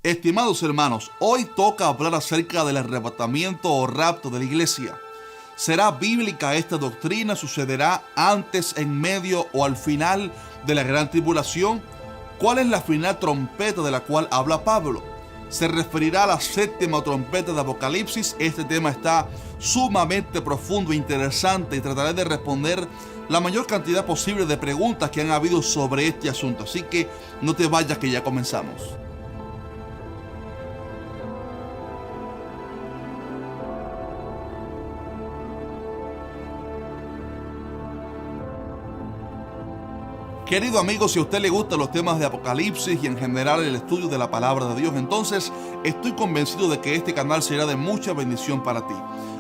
Estimados hermanos, hoy toca hablar acerca del arrebatamiento o rapto de la iglesia. ¿Será bíblica esta doctrina? ¿Sucederá antes, en medio o al final de la gran tribulación? ¿Cuál es la final trompeta de la cual habla Pablo? ¿Se referirá a la séptima trompeta de Apocalipsis? Este tema está sumamente profundo e interesante y trataré de responder la mayor cantidad posible de preguntas que han habido sobre este asunto. Así que no te vayas, que ya comenzamos. Querido amigo, si a usted le gustan los temas de Apocalipsis y en general el estudio de la palabra de Dios, entonces estoy convencido de que este canal será de mucha bendición para ti.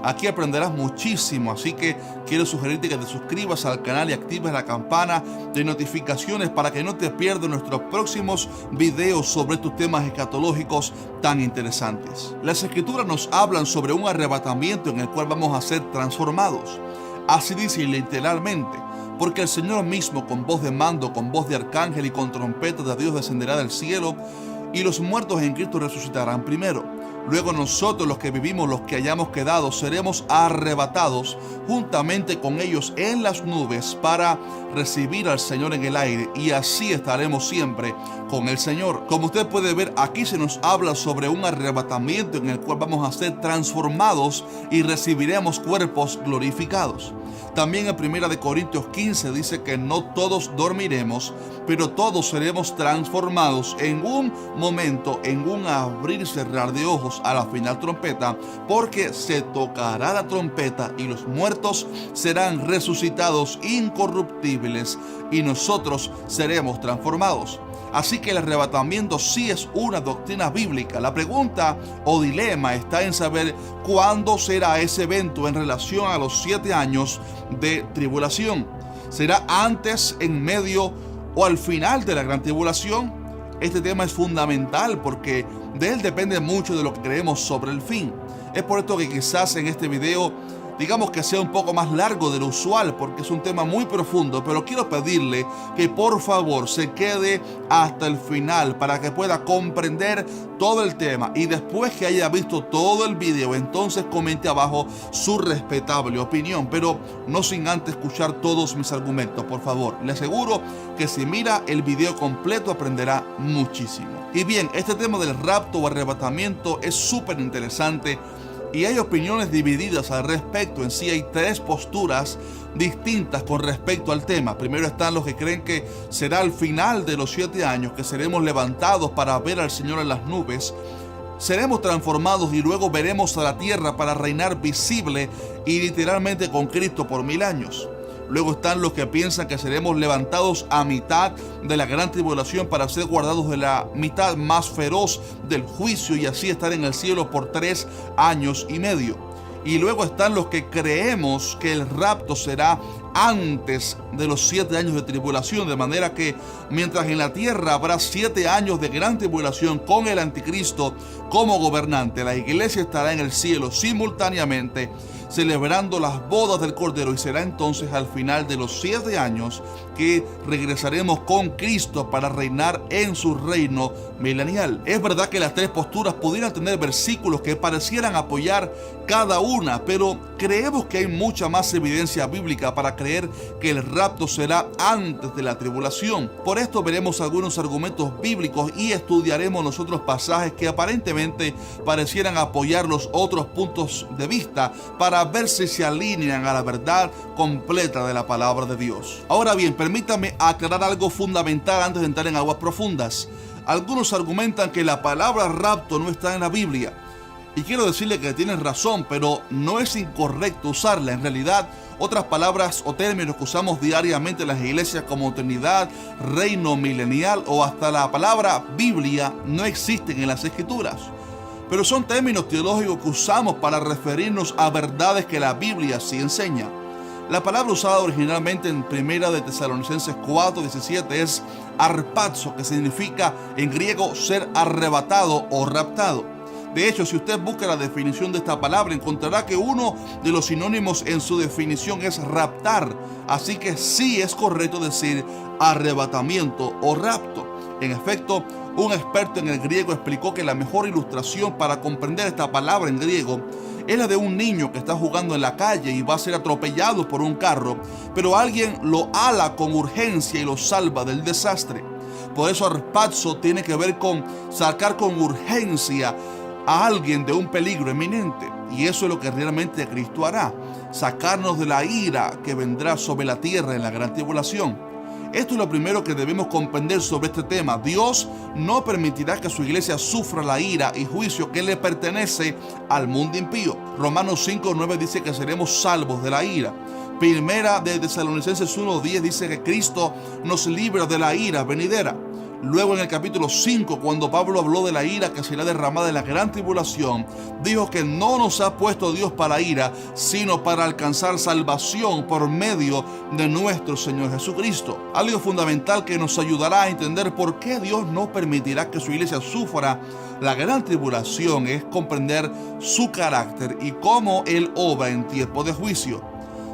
Aquí aprenderás muchísimo, así que quiero sugerirte que te suscribas al canal y actives la campana de notificaciones para que no te pierdas nuestros próximos videos sobre estos temas escatológicos tan interesantes. Las Escrituras nos hablan sobre un arrebatamiento en el cual vamos a ser transformados. Así dice literalmente: porque el Señor mismo, con voz de mando, con voz de arcángel y con trompeta de Dios, descenderá del cielo, y los muertos en Cristo resucitarán primero. Luego nosotros, los que vivimos, los que hayamos quedado, seremos arrebatados juntamente con ellos en las nubes para recibir al Señor en el aire, y así estaremos siempre con el Señor. Como usted puede ver, aquí se nos habla sobre un arrebatamiento en el cual vamos a ser transformados y recibiremos cuerpos glorificados. También en 1 Corintios 15 dice que no todos dormiremos, pero todos seremos transformados en un momento, en un abrir y cerrar de ojos a la final trompeta, porque se tocará la trompeta y los muertos serán resucitados incorruptibles y nosotros seremos transformados. Así que el arrebatamiento sí es una doctrina bíblica. La pregunta o dilema está en saber cuándo será ese evento en relación a los 7 años de tribulación. ¿Será antes, en medio o al final de la gran tribulación? Este tema es fundamental porque de él depende mucho de lo que creemos sobre el fin. Es por esto que quizás en este video digamos que sea un poco más largo de lo usual, porque es un tema muy profundo, pero quiero pedirle que por favor se quede hasta el final para que pueda comprender todo el tema, y después que haya visto todo el video, entonces comente abajo su respetable opinión, pero no sin antes escuchar todos mis argumentos, por favor. Le aseguro que si mira el video completo aprenderá muchísimo. Y bien, este tema del rapto o arrebatamiento es súper interesante y hay opiniones divididas al respecto. En sí hay 3 posturas distintas con respecto al tema. Primero están los que creen que será al final de los 7 años que seremos levantados para ver al Señor en las nubes. Seremos transformados y luego veremos a la tierra para reinar visible y literalmente con Cristo por 1000 años. Luego están los que piensan que seremos levantados a mitad de la gran tribulación para ser guardados de la mitad más feroz del juicio y así estar en el cielo por 3 años y medio. Y luego están los que creemos que el rapto será antes de los 7 años de tribulación, de manera que mientras en la tierra habrá 7 años de gran tribulación con el anticristo como gobernante, la iglesia estará en el cielo simultáneamente celebrando las bodas del Cordero, y será entonces al final de los 7 años que regresaremos con Cristo para reinar en su reino milenial. Es verdad que las 3 posturas pudieran tener versículos que parecieran apoyar cada una, pero creemos que hay mucha más evidencia bíblica para creer que el rapto será antes de la tribulación. Por esto veremos algunos argumentos bíblicos y estudiaremos los otros pasajes que aparentemente parecieran apoyar los otros puntos de vista para ver si se alinean a la verdad completa de la palabra de Dios. Ahora bien, permítame aclarar algo fundamental antes de entrar en aguas profundas. Algunos argumentan que la palabra rapto no está en la Biblia. Y quiero decirle que tienen razón, pero no es incorrecto usarla. En realidad, otras palabras o términos que usamos diariamente en las iglesias como Trinidad, reino milenial o hasta la palabra Biblia no existen en las Escrituras. Pero son términos teológicos que usamos para referirnos a verdades que la Biblia sí enseña. La palabra usada originalmente en 1 de Tesalonicenses 4:17 es arpazo, que significa en griego ser arrebatado o raptado. De hecho, si usted busca la definición de esta palabra, encontrará que uno de los sinónimos en su definición es raptar. Así que sí es correcto decir arrebatamiento o rapto. En efecto, Un experto en el griego explicó que la mejor ilustración para comprender esta palabra en griego es la de un niño que está jugando en la calle y va a ser atropellado por un carro, pero alguien lo ala con urgencia y lo salva del desastre. Por eso harpazo tiene que ver con sacar con urgencia a alguien de un peligro eminente. Y eso es lo que realmente Cristo hará, sacarnos de la ira que vendrá sobre la tierra en la gran tribulación. Esto es lo primero que debemos comprender sobre este tema. Dios no permitirá que su iglesia sufra la ira y juicio que le pertenece al mundo impío. Romanos 5:9 dice que seremos salvos de la ira. Primera de Tesalonicenses 1:10 dice que Cristo nos libra de la ira venidera. Luego en el capítulo 5, cuando Pablo habló de la ira que será derramada en la gran tribulación, dijo que no nos ha puesto Dios para ira, sino para alcanzar salvación por medio de nuestro Señor Jesucristo. Algo fundamental que nos ayudará a entender por qué Dios no permitirá que su iglesia sufra la gran tribulación es comprender su carácter y cómo Él obra en tiempo de juicio.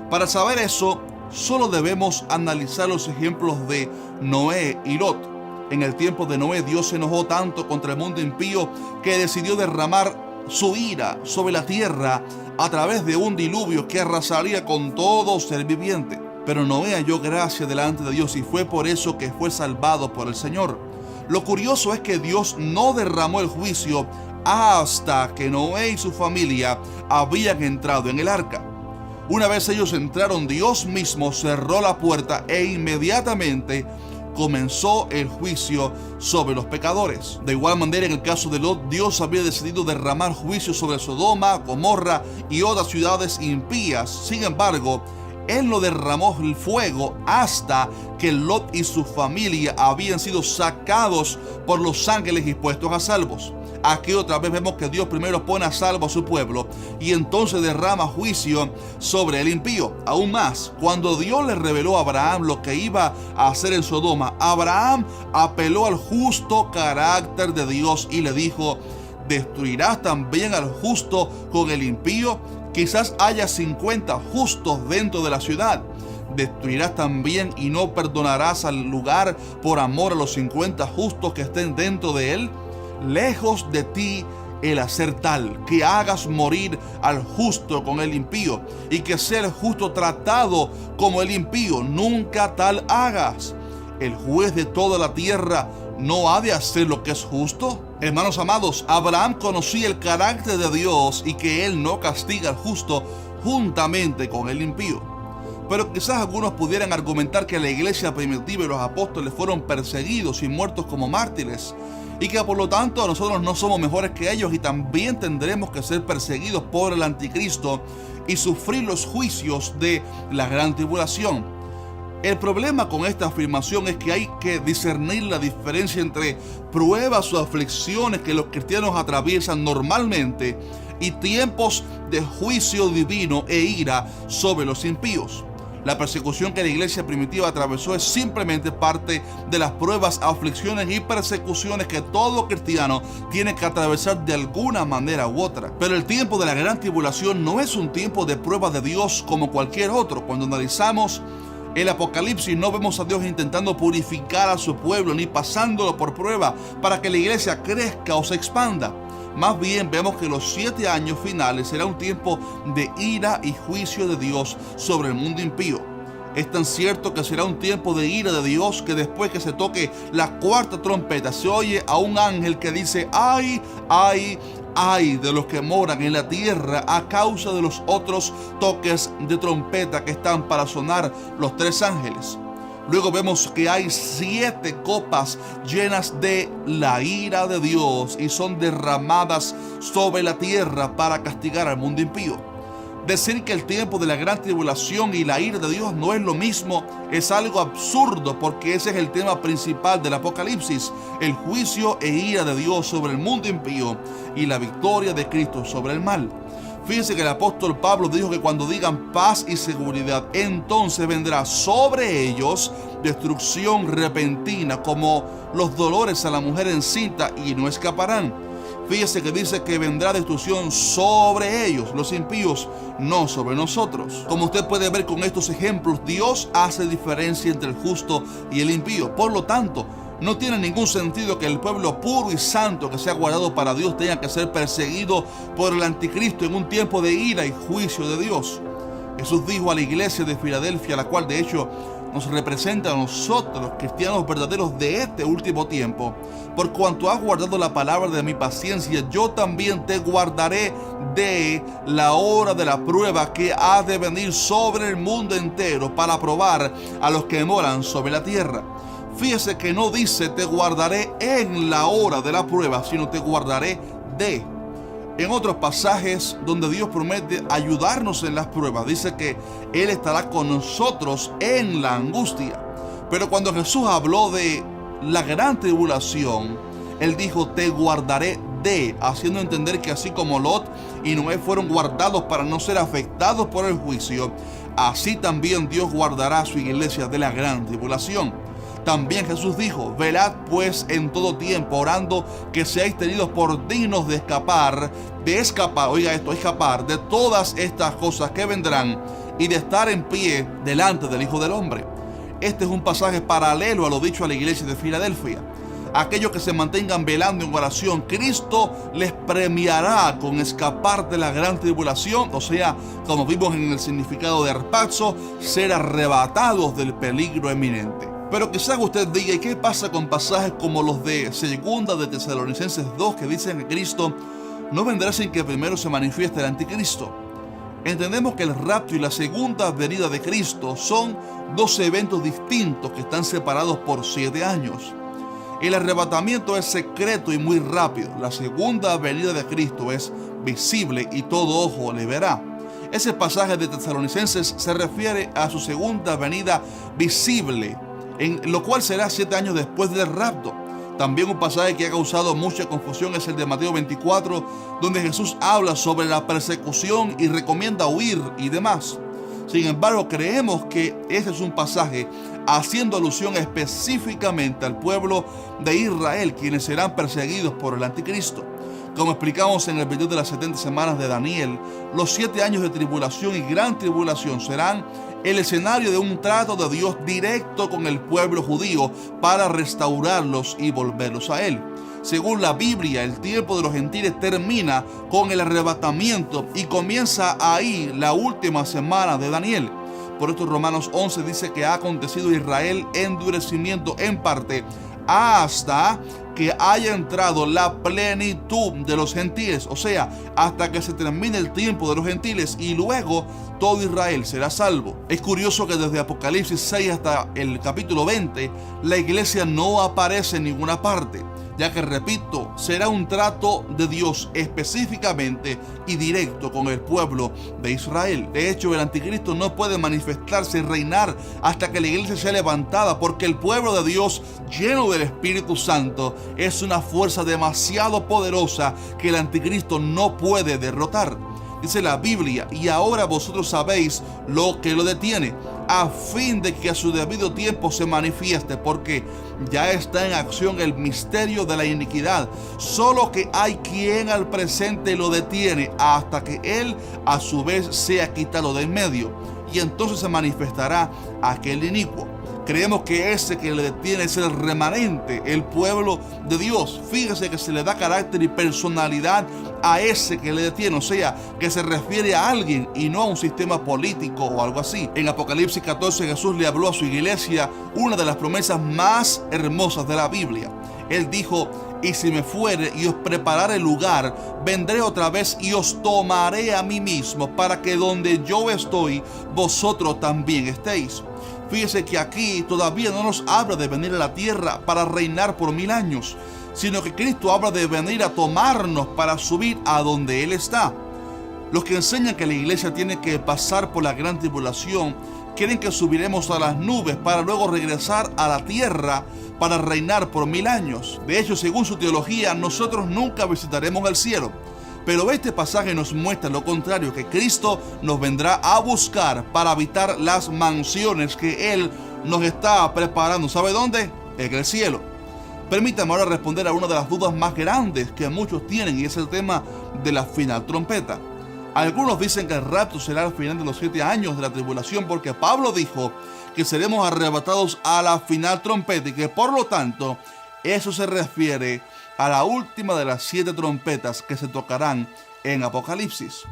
Para saber eso, solo debemos analizar los ejemplos de Noé y Lot. En el tiempo de Noé, Dios se enojó tanto contra el mundo impío que decidió derramar su ira sobre la tierra a través de un diluvio que arrasaría con todo ser viviente. Pero Noé halló gracia delante de Dios y fue por eso que fue salvado por el Señor. Lo curioso es que Dios no derramó el juicio hasta que Noé y su familia habían entrado en el arca. Una vez ellos entraron, Dios mismo cerró la puerta e inmediatamente comenzó el juicio sobre los pecadores. De igual manera, en el caso de Lot, Dios había decidido derramar juicio sobre Sodoma, Gomorra y otras ciudades impías. Sin embargo, Él no derramó el fuego hasta que Lot y su familia habían sido sacados por los ángeles y puestos a salvos. Aquí otra vez vemos que Dios primero pone a salvo a su pueblo y entonces derrama juicio sobre el impío. Aún más, cuando Dios le reveló a Abraham lo que iba a hacer en Sodoma, Abraham apeló al justo carácter de Dios y le dijo: ¿destruirás también al justo con el impío? Quizás haya 50 justos dentro de la ciudad. ¿Destruirás también y no perdonarás al lugar por amor a los 50 justos que estén dentro de él? Lejos de ti el hacer tal, que hagas morir al justo con el impío, y que sea el justo tratado como el impío. Nunca tal hagas. ¿El juez de toda la tierra no ha de hacer lo que es justo? Hermanos amados, Abraham conocía el carácter de Dios y que Él no castiga al justo juntamente con el impío. Pero quizás algunos pudieran argumentar que la iglesia primitiva y los apóstoles fueron perseguidos y muertos como mártires, y que por lo tanto nosotros no somos mejores que ellos y también tendremos que ser perseguidos por el anticristo y sufrir los juicios de la gran tribulación. El problema con esta afirmación es que hay que discernir la diferencia entre pruebas o aflicciones que los cristianos atraviesan normalmente y tiempos de juicio divino e ira sobre los impíos. La persecución que la iglesia primitiva atravesó es simplemente parte de las pruebas, aflicciones y persecuciones que todo cristiano tiene que atravesar de alguna manera u otra. Pero el tiempo de la gran tribulación no es un tiempo de prueba de Dios como cualquier otro. Cuando analizamos el Apocalipsis, no vemos a Dios intentando purificar a su pueblo ni pasándolo por prueba para que la iglesia crezca o se expanda. Más bien vemos que los 7 años finales será un tiempo de ira y juicio de Dios sobre el mundo impío. Es tan cierto que será un tiempo de ira de Dios que después que se toque la cuarta trompeta se oye a un ángel que dice: ¡ay, ay, ay de los que moran en la tierra a causa de los otros toques de trompeta que están para sonar los 3 ángeles! Luego vemos que hay 7 copas llenas de la ira de Dios y son derramadas sobre la tierra para castigar al mundo impío. Decir que el tiempo de la gran tribulación y la ira de Dios no es lo mismo es algo absurdo, porque ese es el tema principal del Apocalipsis: el juicio e ira de Dios sobre el mundo impío y la victoria de Cristo sobre el mal. Fíjense que el apóstol Pablo dijo que cuando digan paz y seguridad, entonces vendrá sobre ellos destrucción repentina, como los dolores a la mujer encinta, y no escaparán. Fíjese que dice que vendrá destrucción sobre ellos, los impíos, no sobre nosotros. Como usted puede ver con estos ejemplos, Dios hace diferencia entre el justo y el impío. Por lo tanto, No tiene ningún sentido que el pueblo puro y santo que sea guardado para Dios tenga que ser perseguido por el anticristo en un tiempo de ira y juicio de Dios. Jesús dijo a la iglesia de Filadelfia, la cual de hecho nos representa a nosotros, los cristianos verdaderos de este último tiempo: por cuanto has guardado la palabra de mi paciencia, yo también te guardaré de la hora de la prueba que ha de venir sobre el mundo entero para probar a los que moran sobre la tierra. Fíjese que no dice te guardaré en la hora de la prueba, sino te guardaré de. En otros pasajes donde Dios promete ayudarnos en las pruebas, dice que Él estará con nosotros en la angustia. Pero cuando Jesús habló de la gran tribulación, Él dijo te guardaré de, haciendo entender que así como Lot y Noé fueron guardados para no ser afectados por el juicio, así también Dios guardará a su iglesia de la gran tribulación. También Jesús dijo: velad pues en todo tiempo, orando que seáis tenidos por dignos de escapar de todas estas cosas que vendrán y de estar en pie delante del Hijo del Hombre. Este es un pasaje paralelo a lo dicho a la iglesia de Filadelfia. Aquellos que se mantengan velando en oración, Cristo les premiará con escapar de la gran tribulación, o sea, como vimos en el significado de harpazo, ser arrebatados del peligro eminente. Pero quizás usted diga: ¿y qué pasa con pasajes como los de 2 de Tesalonicenses 2 que dicen que Cristo no vendrá sin que primero se manifieste el anticristo? Entendemos que el rapto y la segunda venida de Cristo son dos eventos distintos que están separados por 7 años. El arrebatamiento es secreto y muy rápido. La segunda venida de Cristo es visible y todo ojo le verá. Ese pasaje de Tesalonicenses se refiere a su segunda venida visible, en lo cual será 7 años después del rapto. También un pasaje que ha causado mucha confusión es el de Mateo 24, donde Jesús habla sobre la persecución y recomienda huir y demás. Sin embargo, creemos que ese es un pasaje haciendo alusión específicamente al pueblo de Israel, quienes serán perseguidos por el anticristo. Como explicamos en el video de las 70 semanas de Daniel, los 7 años de tribulación y gran tribulación serán el escenario de un trato de Dios directo con el pueblo judío para restaurarlos y volverlos a Él. Según la Biblia, el tiempo de los gentiles termina con el arrebatamiento y comienza ahí la última semana de Daniel. Por esto Romanos 11 dice que ha acontecido a Israel endurecimiento en parte hasta que haya entrado la plenitud de los gentiles, o sea, hasta que se termine el tiempo de los gentiles, y luego todo Israel será salvo. Es curioso que desde Apocalipsis 6 hasta el capítulo 20 la iglesia no aparece en ninguna parte, ya que, repito, será un trato de Dios específicamente y directo con el pueblo de Israel. De hecho, el anticristo no puede manifestarse y reinar hasta que la iglesia sea levantada, porque el pueblo de Dios, lleno del Espíritu Santo, es una fuerza demasiado poderosa que el anticristo no puede derrotar. Dice la Biblia: y ahora vosotros sabéis lo que lo detiene, a fin de que a su debido tiempo se manifieste, porque ya está en acción el misterio de la iniquidad, solo que hay quien al presente lo detiene hasta que él a su vez sea quitado de en medio, y entonces se manifestará aquel inicuo. Creemos que ese que le detiene es el remanente, el pueblo de Dios. Fíjese que se le da carácter y personalidad a ese que le detiene, o sea, que se refiere a alguien y no a un sistema político o algo así. En Apocalipsis 14 Jesús le habló a su iglesia una de las promesas más hermosas de la Biblia. Él dijo: y si me fuere y os preparare lugar, vendré otra vez y os tomaré a mí mismo, para que donde yo estoy, vosotros también estéis. Fíjese que aquí todavía no nos habla de venir a la tierra para reinar por 1000 años, sino que Cristo habla de venir a tomarnos para subir a donde Él está. Los que enseñan que la iglesia tiene que pasar por la gran tribulación quieren que subiremos a las nubes para luego regresar a la tierra para reinar por 1000 años. De hecho, según su teología, nosotros nunca visitaremos el cielo. Pero este pasaje nos muestra lo contrario, que Cristo nos vendrá a buscar para habitar las mansiones que Él nos está preparando. ¿Sabe dónde? En el cielo. Permítame ahora responder a una de las dudas más grandes que muchos tienen, y es el tema de la final trompeta. Algunos dicen que el rapto será al final de los 7 años de la tribulación, porque Pablo dijo que seremos arrebatados a la final trompeta y que por lo tanto eso se refiere a la última de las 7 trompetas que se tocarán en Apocalipsis.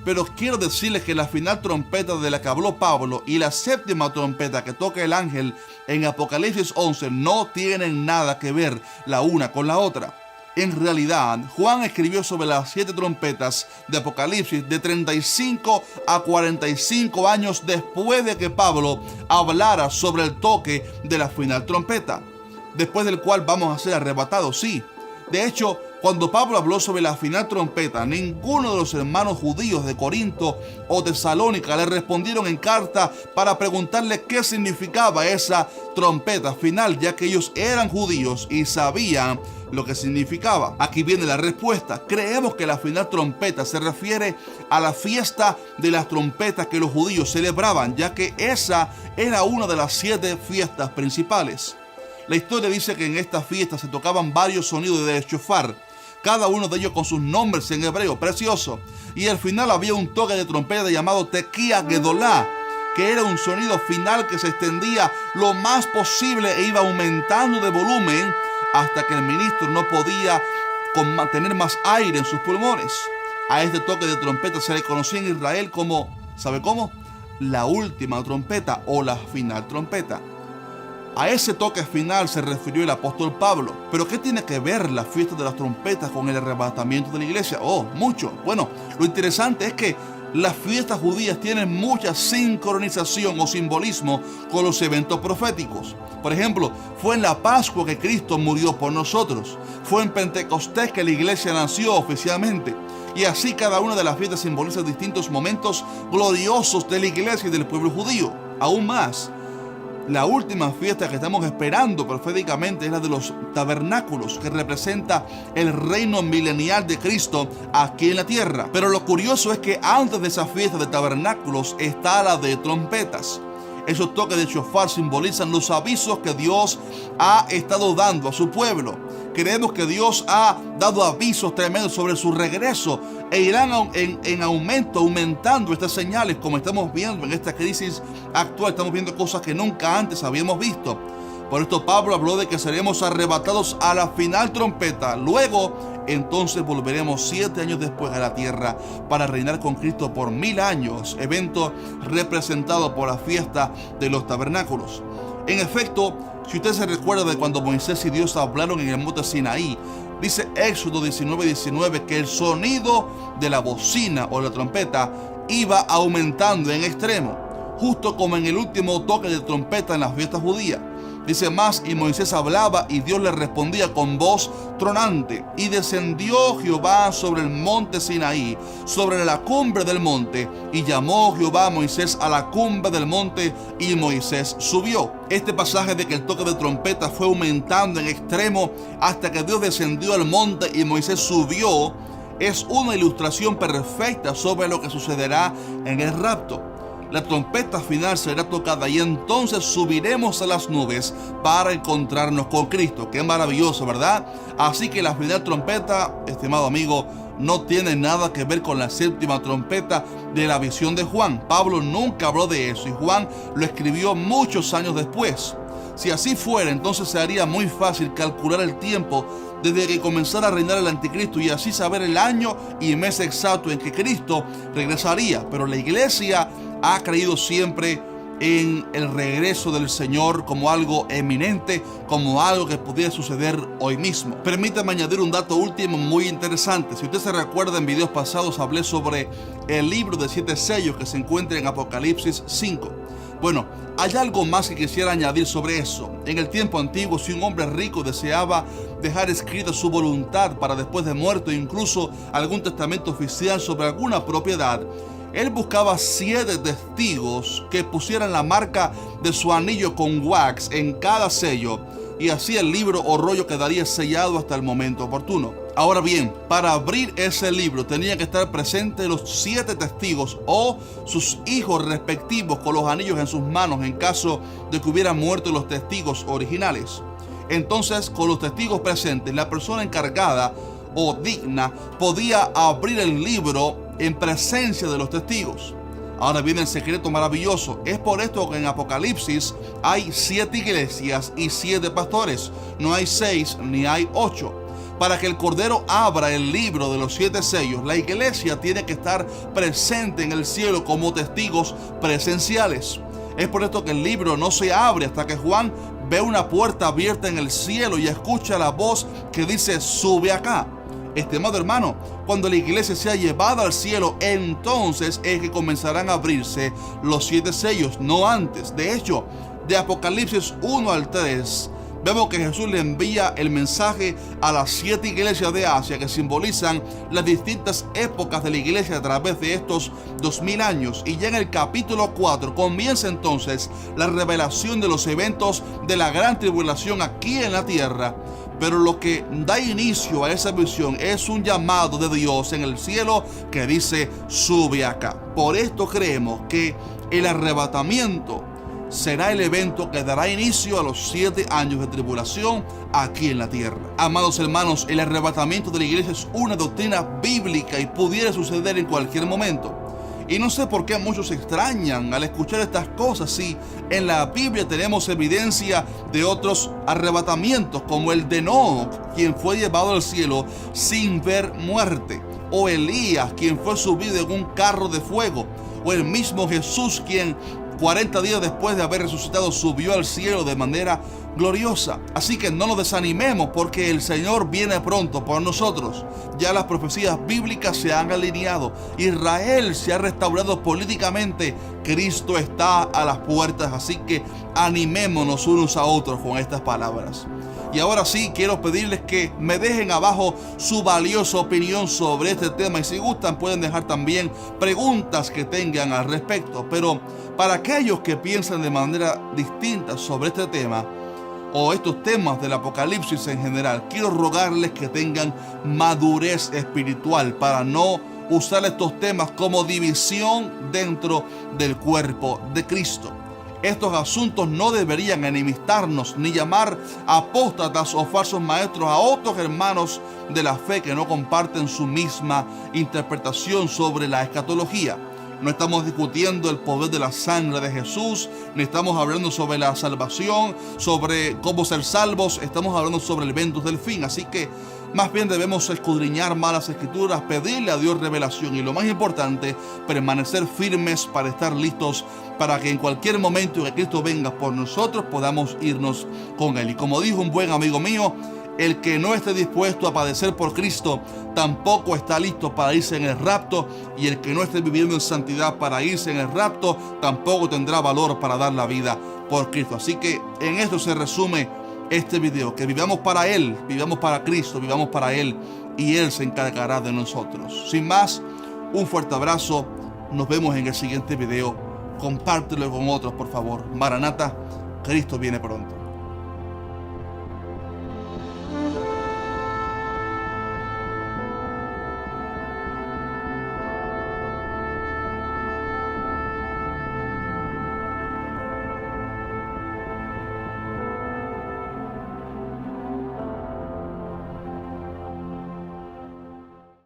Pero quiero decirles que la final trompeta de la que habló Pablo y la 7ª trompeta que toca el ángel en Apocalipsis 11 no tienen nada que ver la una con la otra. En realidad, Juan escribió sobre las 7 trompetas de Apocalipsis de 35 a 45 años después de que Pablo hablara sobre el toque de la final trompeta, después del cual vamos a ser arrebatados, sí. De hecho, cuando Pablo habló sobre la final trompeta, ninguno de los hermanos judíos de Corinto o Tesalónica le respondieron en carta para preguntarle qué significaba esa trompeta final, ya que ellos eran judíos y sabían lo que significaba. Aquí viene la respuesta. Creemos que la final trompeta se refiere a la fiesta de las trompetas que los judíos celebraban, ya que esa era una de las 7 fiestas principales. La historia dice que en esta fiesta se tocaban varios sonidos de shofar, cada uno de ellos con sus nombres en hebreo, precioso. Y al final había un toque de trompeta llamado Tequía Gedolá, que era un sonido final que se extendía lo más posible e iba aumentando de volumen hasta que el ministro no podía mantener más aire en sus pulmones. A este toque de trompeta se le conocía en Israel como, ¿sabe cómo? La última trompeta o la final trompeta. A ese toque final se refirió el apóstol Pablo. ¿Pero qué tiene que ver la fiesta de las trompetas con el arrebatamiento de la iglesia? Oh, mucho. Bueno, lo interesante es que las fiestas judías tienen mucha sincronización o simbolismo con los eventos proféticos. Por ejemplo, fue en la Pascua que Cristo murió por nosotros. Fue en Pentecostés que la iglesia nació oficialmente. Y así cada una de las fiestas simboliza distintos momentos gloriosos de la iglesia y del pueblo judío. Aún más, la última fiesta que estamos esperando proféticamente es la de los tabernáculos, que representa el reino milenial de Cristo aquí en la tierra. Pero lo curioso es que antes de esa fiesta de tabernáculos está la de trompetas. Esos toques de shofar simbolizan los avisos que Dios ha estado dando a su pueblo. Creemos que Dios ha dado avisos tremendos sobre su regreso e irán en aumento, aumentando estas señales, como estamos viendo en esta crisis actual. Estamos viendo cosas que nunca antes habíamos visto. Por esto Pablo habló de que seremos arrebatados a la final trompeta. Luego, entonces volveremos 7 años después a la tierra para reinar con Cristo por 1000 años, evento representado por la fiesta de los tabernáculos. En efecto, si usted se recuerda de cuando Moisés y Dios hablaron en el monte Sinaí, dice Éxodo 19:19 que el sonido de la bocina o la trompeta iba aumentando en extremo, justo como en el último toque de trompeta en las fiestas judías. Dice más, y Moisés hablaba y Dios le respondía con voz tronante. Y descendió Jehová sobre el monte Sinaí, sobre la cumbre del monte, y llamó Jehová a Moisés a la cumbre del monte, y Moisés subió. Este pasaje de que el toque de trompeta fue aumentando en extremo hasta que Dios descendió al monte y Moisés subió, es una ilustración perfecta sobre lo que sucederá en el rapto. La trompeta final será tocada y entonces subiremos a las nubes para encontrarnos con Cristo. Qué maravilloso, ¿verdad? Así que la final trompeta, estimado amigo, no tiene nada que ver con la 7ª trompeta de la visión de Juan. Pablo nunca habló de eso y Juan lo escribió muchos años después. Si así fuera, entonces se haría muy fácil calcular el tiempo desde que comenzara a reinar el anticristo y así saber el año y mes exacto en que Cristo regresaría. Pero la iglesia ha creído siempre en el regreso del Señor como algo eminente, como algo que pudiera suceder hoy mismo. Permítame añadir un dato último muy interesante. Si usted se recuerda, en videos pasados hablé sobre el libro de 7 sellos que se encuentra en Apocalipsis 5. Bueno, hay algo más que quisiera añadir sobre eso. En el tiempo antiguo, si un hombre rico deseaba dejar escrita su voluntad para después de muerto, incluso algún testamento oficial sobre alguna propiedad, él buscaba 7 testigos que pusieran la marca de su anillo con wax en cada sello, y así el libro o rollo quedaría sellado hasta el momento oportuno. Ahora bien, para abrir ese libro tenían que estar presentes los 7 testigos o sus hijos respectivos con los anillos en sus manos en caso de que hubieran muerto los testigos originales. Entonces, con los testigos presentes, la persona encargada o digna podía abrir el libro en presencia de los testigos. Ahora viene el secreto maravilloso. Es por esto que en Apocalipsis hay 7 iglesias y 7 pastores. No hay 6 ni hay 8. Para que el Cordero abra el libro de los 7 sellos, la iglesia tiene que estar presente en el cielo como testigos presenciales. Es por esto que el libro no se abre hasta que Juan ve una puerta abierta en el cielo y escucha la voz que dice: sube acá. Estimado hermano, cuando la iglesia sea llevada al cielo, entonces es que comenzarán a abrirse los 7 sellos, no antes. De hecho, de Apocalipsis 1 al 3, vemos que Jesús le envía el mensaje a las 7 iglesias de Asia, que simbolizan las distintas épocas de la iglesia a través de estos 2000 años. Y ya en el capítulo 4 comienza entonces la revelación de los eventos de la gran tribulación aquí en la tierra. Pero lo que da inicio a esa visión es un llamado de Dios en el cielo que dice: sube acá. Por esto creemos que el arrebatamiento será el evento que dará inicio a los 7 años de tribulación aquí en la tierra. Amados hermanos, el arrebatamiento de la iglesia es una doctrina bíblica y pudiera suceder en cualquier momento. Y no sé por qué muchos se extrañan al escuchar estas cosas, si en la Biblia tenemos evidencia de otros arrebatamientos, como el de Enoc, quien fue llevado al cielo sin ver muerte, o Elías, quien fue subido en un carro de fuego, o el mismo Jesús, quien 40 días después de haber resucitado subió al cielo de manera gloriosa. Así que no nos desanimemos, porque el Señor viene pronto por nosotros. Ya las profecías bíblicas se han alineado. Israel se ha restaurado políticamente. Cristo está a las puertas. Así que animémonos unos a otros con estas palabras. Y ahora sí, quiero pedirles que me dejen abajo su valiosa opinión sobre este tema. Y si gustan, pueden dejar también preguntas que tengan al respecto. Pero para aquellos que piensan de manera distinta sobre este tema, o estos temas del Apocalipsis en general, quiero rogarles que tengan madurez espiritual para no usar estos temas como división dentro del cuerpo de Cristo. Estos asuntos no deberían enemistarnos ni llamar apóstatas o falsos maestros a otros hermanos de la fe que no comparten su misma interpretación sobre la escatología. No estamos discutiendo el poder de la sangre de Jesús, ni estamos hablando sobre la salvación, sobre cómo ser salvos. Estamos hablando sobre el evento del fin. Así que más bien debemos escudriñar más las escrituras, pedirle a Dios revelación y, lo más importante, permanecer firmes para estar listos para que en cualquier momento que Cristo venga por nosotros podamos irnos con Él. Y como dijo un buen amigo mío, el que no esté dispuesto a padecer por Cristo tampoco está listo para irse en el rapto, y el que no esté viviendo en santidad para irse en el rapto tampoco tendrá valor para dar la vida por Cristo. Así que en esto se resume este video: que vivamos para Él, vivamos para Cristo, vivamos para Él, y Él se encargará de nosotros. Sin más, un fuerte abrazo. Nos vemos en el siguiente video. Compártelo con otros, por favor. Maranata, Cristo viene pronto.